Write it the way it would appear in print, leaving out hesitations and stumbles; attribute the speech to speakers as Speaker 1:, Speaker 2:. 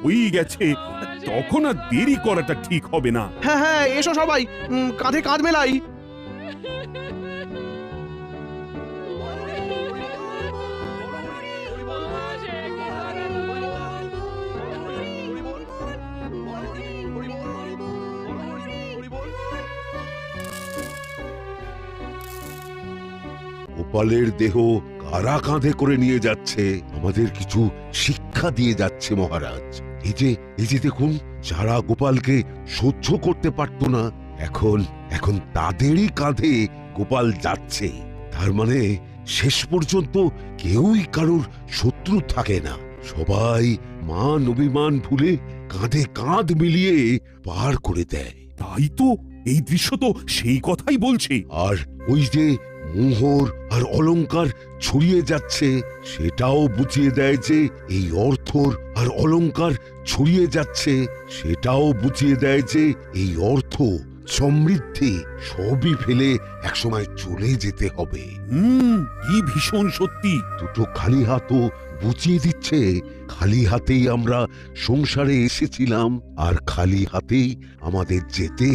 Speaker 1: হয়েই গেছে, তখন আর দেরি করাটা ঠিক হবে না।
Speaker 2: হ্যাঁ হ্যাঁ, এসো সবাই, কাঁধে কাঁধ মেলাই।
Speaker 3: গোপালের দেহ কারা কাঁধে করে নিয়ে যাচ্ছে, আমাদের কিছু শিক্ষা দিয়ে যাচ্ছে মহারাজ। এই যে দেখুন, যারা গোপালকে সহ্য করতে পারতো না, এখন এখন তাদেরই কাঁধে গোপাল যাচ্ছে। তার মানে শেষ পর্যন্ত কেউই কারোর শত্রু থাকে না, সবাই মান অভিমান ভুলে কাঁধে কাঁধ মিলিয়ে পার করে দেয়।
Speaker 1: তাই তো, এই দৃশ্য তো সেই কথাই বলছে।
Speaker 3: আর ওই যে মোহর আর অলংকার ছড়িয়ে যাচ্ছে, সেটাও বুঝিয়ে দেয় যে এই অর্থর আর অলংকার ছড়িয়ে যাচ্ছে, সেটাও বুঝিয়ে দেয় যে এই অর্থ সমৃদ্ধি সবই ফেলে একসময় চলে যেতে হবে।
Speaker 1: কি ভীষণ সত্যি।
Speaker 3: দুটো খালি হাতও বুঝিয়ে দিচ্ছে, খালি হাতেই আমরা সংসারে এসেছিলাম আর খালি হাতেই আমাদের যেতে